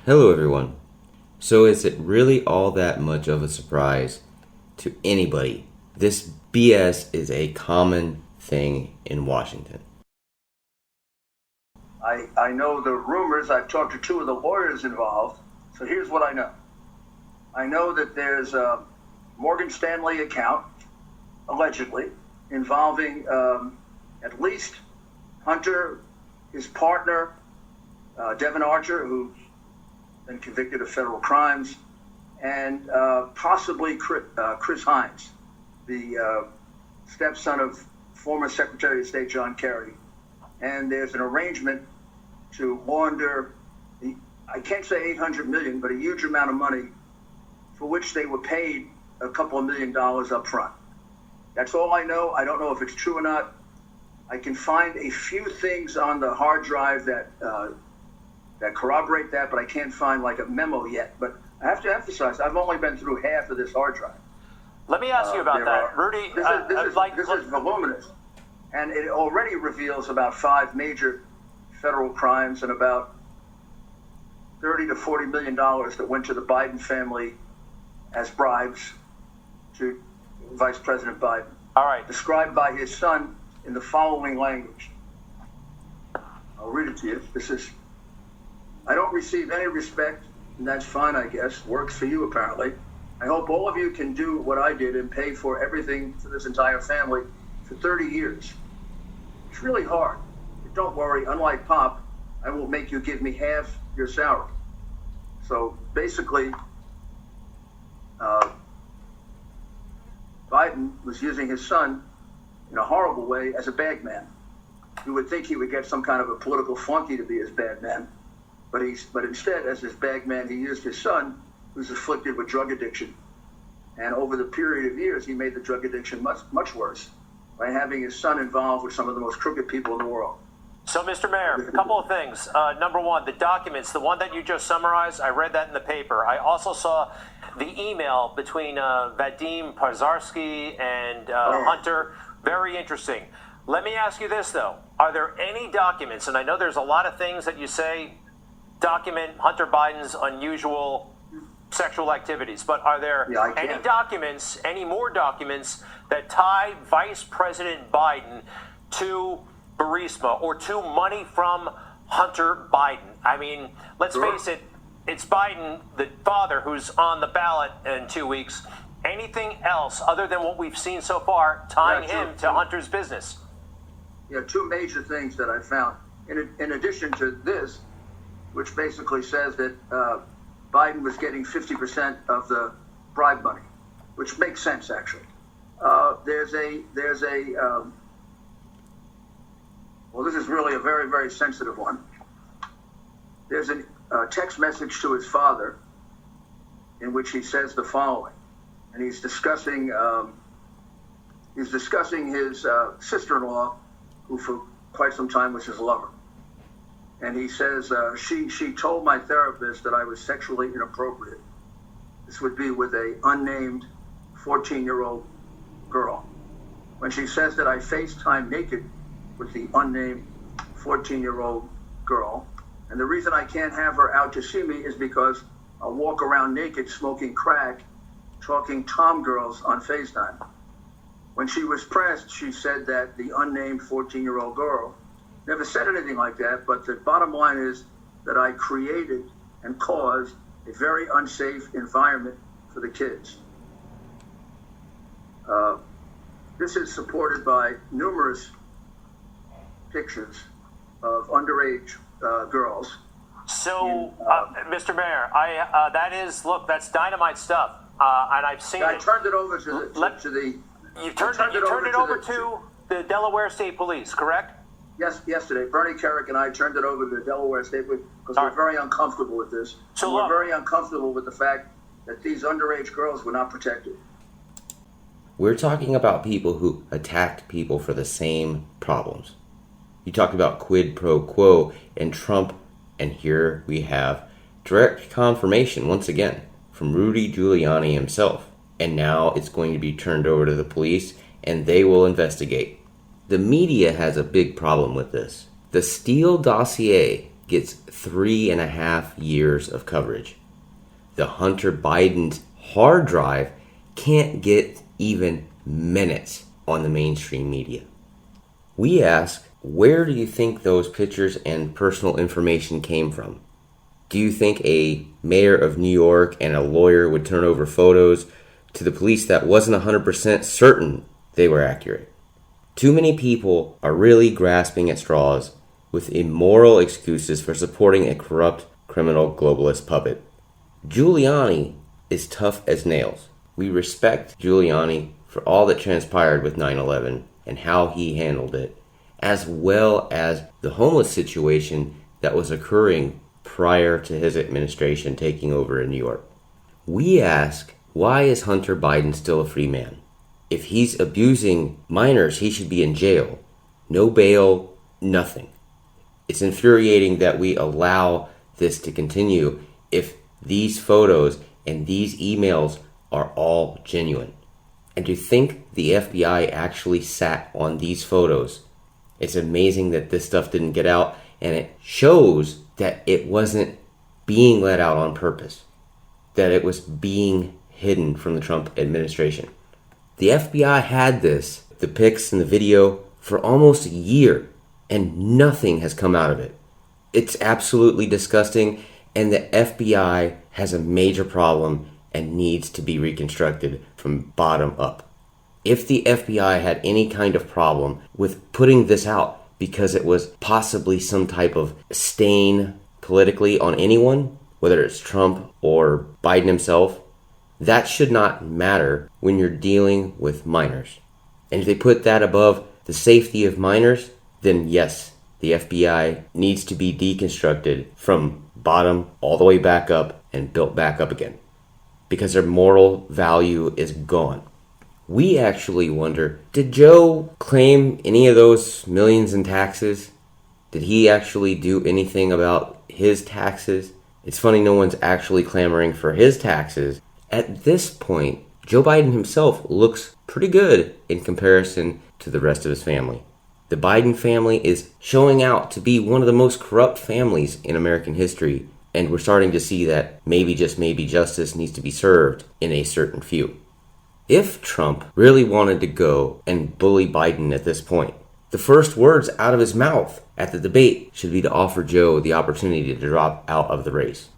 Hello, everyone. So, is it really all that much of a surprise to anybody? This BS is a common thing in Washington. I know the rumors. I've talked to two of the lawyers involved. So here's what I know. I know that there's a Morgan Stanley account, allegedly, involving at least Hunter, his partner, Devin Archer, who's been convicted of federal crimes, and possibly Chris Hines, the stepson of former Secretary of State John Kerry. And there's an arrangement to launder, I can't say $800 million, but a huge amount of money for which they were paid a couple of $1 million up front. That's all I know. I don't know if it's true or not. I can find a few things on the hard drive that corroborate that, but I can't find like a memo yet. But I have to emphasize, I've only been through half of this hard drive. Let me ask you about that, Rudy. This is voluminous, and it already reveals about 5 major federal crimes and about $30 to $40 million that went to the Biden family as bribes to Vice President Biden. All right. Described by his son in the following language. I'll read it to you. This is, I don't receive any respect, and that's fine, I guess. Works for you, apparently. I hope all of you can do what I did and pay for everything for this entire family for 30 years. It's really hard. But don't worry, unlike Pop, I will make you give me half your salary. So basically, Biden was using his son in a horrible way as a bag man. You would think he would get some kind of a political flunky to be his bag man, but instead, as his bag man, he used his son, who's afflicted with drug addiction. And over the period of years, he made the drug addiction much worse by having his son involved with some of the most crooked people in the world. So, Mr. Mayor, a couple of things. Number one, the documents, the one that you just summarized, I read that in the paper. I also saw the email between Vadim Pazarsky and Hunter. Very interesting. Let me ask you this, though. Are there any documents, and I know there's a lot of things that you say document Hunter Biden's unusual sexual activities, but are there any documents, any more documents that tie Vice President Biden to Burisma or to money from Hunter Biden? I mean, let's face it, it's Biden, the father, who's on the ballot in 2 weeks. Anything else other than what we've seen so far tying him to Hunter's business? Yeah, 2 major things that I found. In addition to this, which basically says that Biden was getting 50% of the bribe money, which makes sense, actually. There's a well, this is really a very, very sensitive one. There's a text message to his father in which he says the following, and he's discussing his sister-in-law, who for quite some time was his lover. And he says, she told my therapist that I was sexually inappropriate. This would be with a unnamed 14-year-old girl. When she says that I FaceTime naked with the unnamed 14-year-old girl, and the reason I can't have her out to see me is because I'll walk around naked smoking crack, talking tom girls on FaceTime. When she was pressed, she said that the unnamed 14-year-old girl never said anything like that, but the bottom line is that I created and caused a very unsafe environment for the kids. This is supported by numerous pictures of underage girls. So, Mr. Mayor, that's dynamite stuff, and I've seen it. I turned it over You turned it over to the Delaware State Police, correct? Yes, yesterday. Bernie Kerrick and I turned it over to the Delaware State Police because we're very uncomfortable with this. So we're very uncomfortable with the fact that these underage girls were not protected. We're talking about people who attacked people for the same problems. You talked about quid pro quo and Trump, and here we have direct confirmation once again from Rudy Giuliani himself. And now it's going to be turned over to the police and they will investigate. The media has a big problem with this. The Steele dossier gets 3.5 years of coverage. The Hunter Biden's hard drive can't get even minutes on the mainstream media. We ask, where do you think those pictures and personal information came from? Do you think a mayor of New York and a lawyer would turn over photos to the police that wasn't 100% certain they were accurate? Too many people are really grasping at straws with immoral excuses for supporting a corrupt criminal globalist puppet. Giuliani is tough as nails. We respect Giuliani for all that transpired with 9/11 and how he handled it, as well as the homeless situation that was occurring prior to his administration taking over in New York. We ask, why is Hunter Biden still a free man? If he's abusing minors, he should be in jail. No bail, nothing. It's infuriating that we allow this to continue if these photos and these emails are all genuine. And to think the FBI actually sat on these photos, it's amazing that this stuff didn't get out, and it shows that it wasn't being let out on purpose, that it was being hidden from the Trump administration. The FBI had this, the pics and the video, for almost a year, and nothing has come out of it. It's absolutely disgusting, and the FBI has a major problem and needs to be reconstructed from bottom up. If the FBI had any kind of problem with putting this out because it was possibly some type of stain politically on anyone, whether it's Trump or Biden himself, that should not matter when you're dealing with minors. And if they put that above the safety of minors, then yes, the FBI needs to be deconstructed from bottom all the way back up and built back up again, because their moral value is gone. We actually wonder, did Joe claim any of those millions in taxes? Did he actually do anything about his taxes? It's funny no one's actually clamoring for his taxes. At this point, Joe Biden himself looks pretty good in comparison to the rest of his family. The Biden family is showing out to be one of the most corrupt families in American history, and we're starting to see that maybe, just maybe, justice needs to be served in a certain few. If Trump really wanted to go and bully Biden at this point, the first words out of his mouth at the debate should be to offer Joe the opportunity to drop out of the race.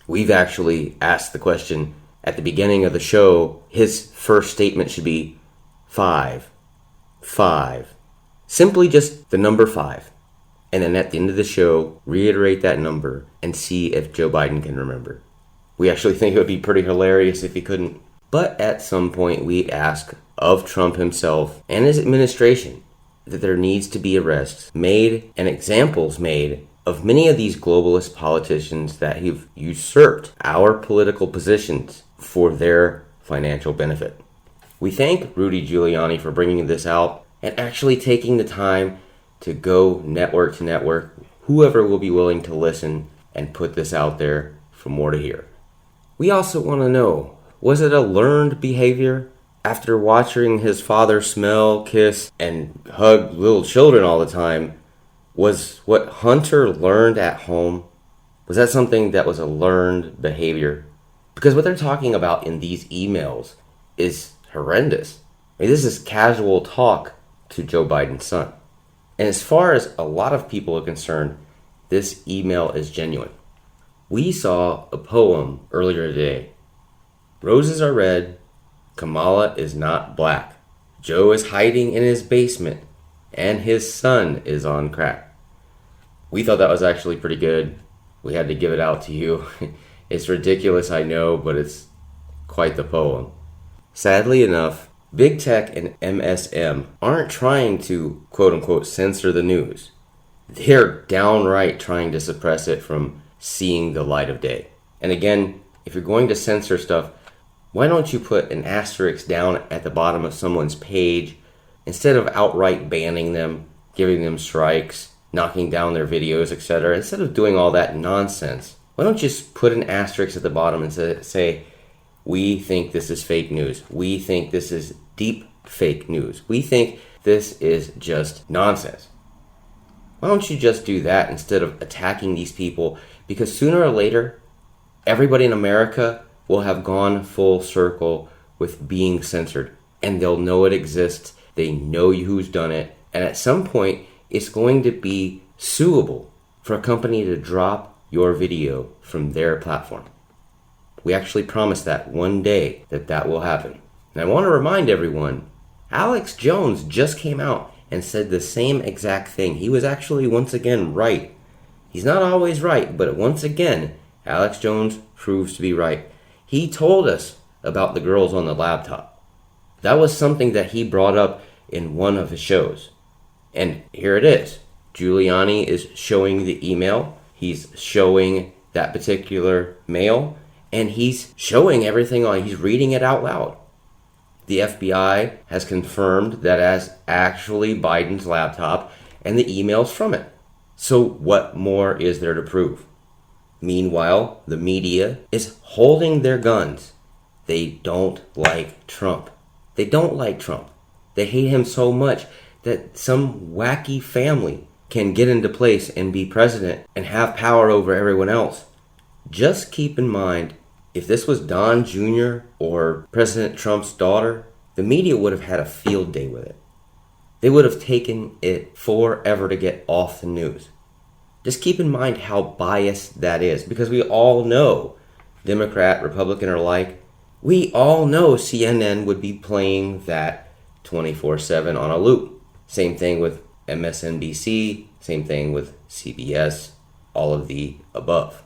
We've actually asked the question at the beginning of the show. His first statement should be 5. Simply just the number 5. And then at the end of the show, reiterate that number and see if Joe Biden can remember. We actually think it would be pretty hilarious if he couldn't. But at some point, we ask of Trump himself and his administration that there needs to be arrests made and examples made of many of these globalist politicians that have usurped our political positions for their financial benefit. We thank Rudy Giuliani for bringing this out and actually taking the time to go network to network, whoever will be willing to listen and put this out there for more to hear. We also want to know, was it a learned behavior? After watching his father smell, kiss, and hug little children all the time, was what Hunter learned at home? Was that something that was a learned behavior? Because what they're talking about in these emails is horrendous. I mean, this is casual talk to Joe Biden's son. And as far as a lot of people are concerned, this email is genuine. We saw a poem earlier today. Roses are red, Kamala is not black. Joe is hiding in his basement, and his son is on crack. We thought that was actually pretty good. We had to give it out to you. It's ridiculous, I know, but it's quite the poem. Sadly enough, Big Tech and MSM aren't trying to, quote-unquote, censor the news. They're downright trying to suppress it from seeing the light of day. And again, if you're going to censor stuff, why don't you put an asterisk down at the bottom of someone's page instead of outright banning them, giving them strikes, knocking down their videos, etc. Instead of doing all that nonsense, why don't you just put an asterisk at the bottom and say, we think this is fake news. We think this is deep fake news. We think this is just nonsense. Why don't you just do that instead of attacking these people? Because sooner or later, everybody in America will have gone full circle with being censored. And they'll know it exists. They know who's done it. And at some point, it's going to be suable for a company to drop your video from their platform. We actually promised that one day that will happen. And I want to remind everyone, Alex Jones just came out and said the same exact thing. He was actually once again right. He's not always right, but once again, Alex Jones proves to be right. He told us about the girls on the laptop. That was something that he brought up in one of his shows. And here it is. Giuliani is showing the email. He's showing that particular mail. And he's showing everything on. He's reading it out loud. The FBI has confirmed that as actually Biden's laptop and the emails from it. So what more is there to prove? Meanwhile, the media is holding their guns. They don't like Trump. They don't like Trump. They hate him so much that some wacky family can get into place and be president and have power over everyone else. Just keep in mind, if this was Don Jr. or President Trump's daughter, the media would have had a field day with it. They would have taken it forever to get off the news. Just keep in mind how biased that is, because we all know, Democrat, Republican alike, we all know CNN would be playing that 24/7 on a loop. Same thing with MSNBC, same thing with CBS, all of the above.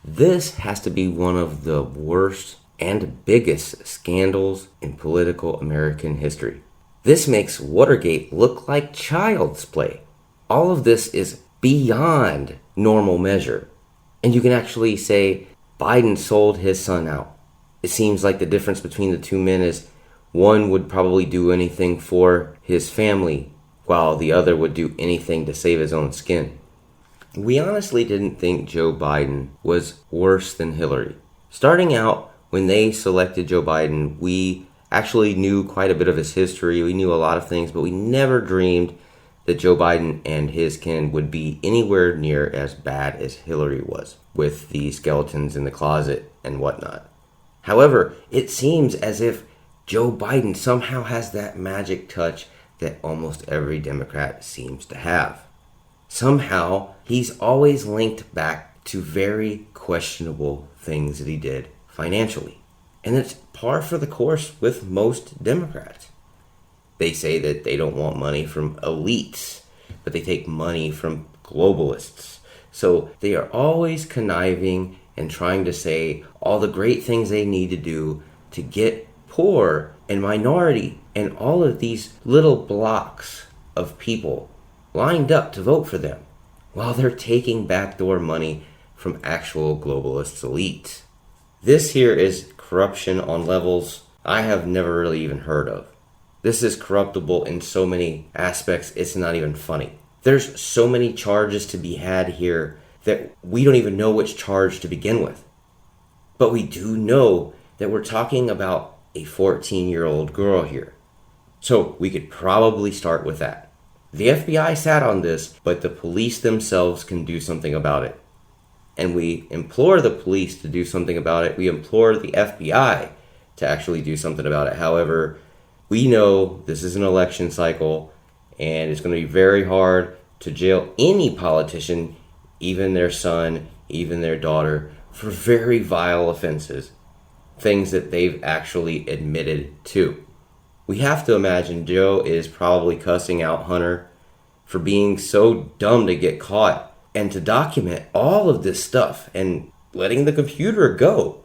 This has to be one of the worst and biggest scandals in political American history. This makes Watergate look like child's play. All of this is beyond normal measure. And you can actually say Biden sold his son out. It seems like the difference between the two men is one would probably do anything for his family, while the other would do anything to save his own skin. We honestly didn't think Joe Biden was worse than Hillary. Starting out, when they selected Joe Biden, we actually knew quite a bit of his history. We knew a lot of things, but we never dreamed that Joe Biden and his kin would be anywhere near as bad as Hillary was, with the skeletons in the closet and whatnot. However, it seems as if Joe Biden somehow has that magic touch that almost every Democrat seems to have. Somehow, he's always linked back to very questionable things that he did financially. And it's par for the course with most Democrats. They say that they don't want money from elites, but they take money from globalists. So they are always conniving and trying to say all the great things they need to do to get poor and minority and all of these little blocks of people lined up to vote for them, while they're taking backdoor money from actual globalist elites. This here is corruption on levels I have never really even heard of. This is corruptible in so many aspects, it's not even funny. There's so many charges to be had here that we don't even know which charge to begin with. But we do know that we're talking about a 14-year-old girl here. So we could probably start with that. The FBI sat on this, but the police themselves can do something about it. And we implore the police to do something about it. We implore the FBI to actually do something about it. However, we know this is an election cycle, and it's going to be very hard to jail any politician, even their son, even their daughter, for very vile offenses, things that they've actually admitted to. We have to imagine Joe is probably cussing out Hunter for being so dumb to get caught and to document all of this stuff and letting the computer go.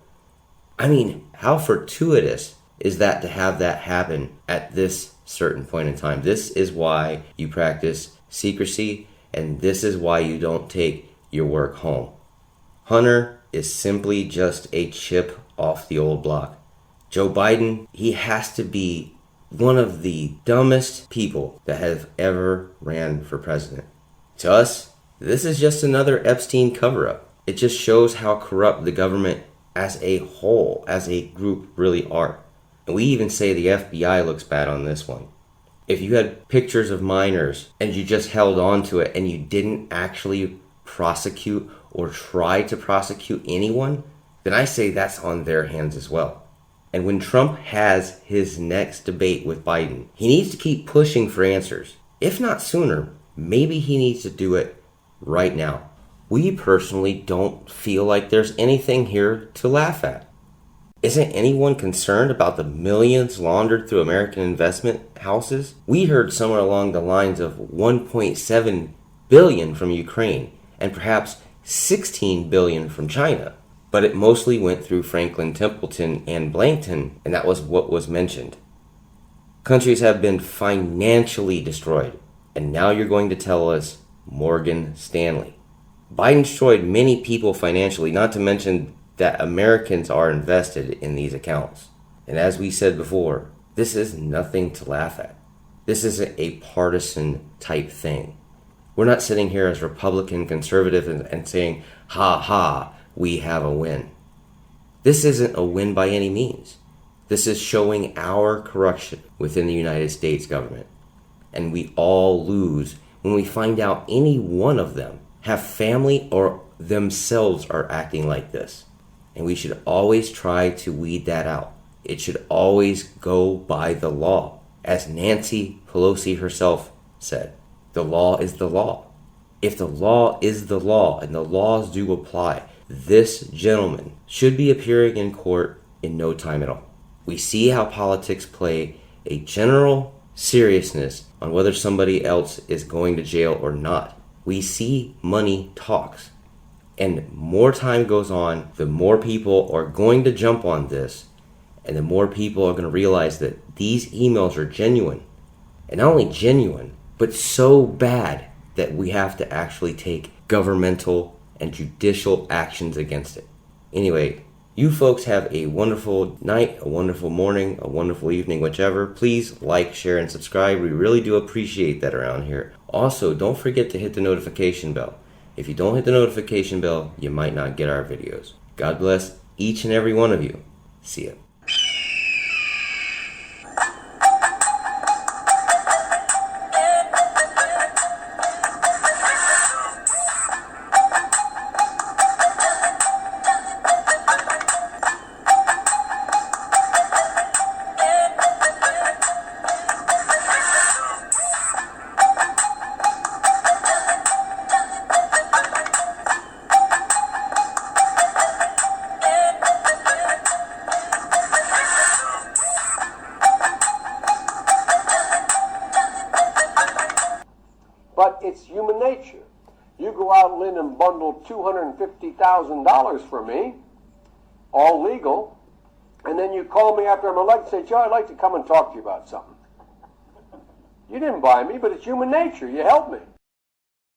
I mean, how fortuitous is that to have that happen at this certain point in time? This is why you practice secrecy, and this is why you don't take your work home. Hunter is simply just a chip off the old block. Joe Biden, he has to be one of the dumbest people that have ever ran for president. To us, this is just another Epstein cover-up. It just shows how corrupt the government as a whole, as a group, really are. And we even say the FBI looks bad on this one. if you had pictures of minors and you just held on to it and you didn't actually prosecute or try to prosecute anyone, then I say that's on their hands as well. And when Trump has his next debate with Biden, he needs to keep pushing for answers. If not sooner, maybe he needs to do it right now. We personally don't feel like there's anything here to laugh at. Isn't anyone concerned about the millions laundered through American investment houses? We heard somewhere along the lines of 1.7 billion from Ukraine and perhaps 16 billion from China. But it mostly went through Franklin Templeton and Blankton, and that was what was mentioned. Countries have been financially destroyed, and now you're going to tell us Morgan Stanley. Biden destroyed many people financially, not to mention that Americans are invested in these accounts. And as we said before, this is nothing to laugh at. This isn't a partisan type thing. We're not sitting here as Republican conservatives and saying, ha ha, we have a win. This isn't a win by any means. This is showing our corruption within the United States government. And we all lose when we find out any one of them have family or themselves are acting like this. And we should always try to weed that out. It should always go by the law. As Nancy Pelosi herself said, the law is the law. If the law is the law and the laws do apply, this gentleman should be appearing in court in no time at all. We see how politics play a general seriousness on whether somebody else is going to jail or not. We see money talks. And more time goes on, the more people are going to jump on this, and the more people are going to realize that these emails are genuine. And not only genuine, but so bad that we have to actually take governmental and judicial actions against it. Anyway, you folks have a wonderful night, a wonderful morning, a wonderful evening, whichever. Please like, share, and subscribe. We really do appreciate that around here. Also, don't forget to hit the notification bell. If you don't hit the notification bell, you might not get our videos. God bless each and every one of you. See ya. But it's human nature. You go out, Lynn, and bundle $250,000 for me, all legal, and then you call me after I'm elected and say, Joe, I'd like to come and talk to you about something. You didn't buy me, but it's human nature. You helped me.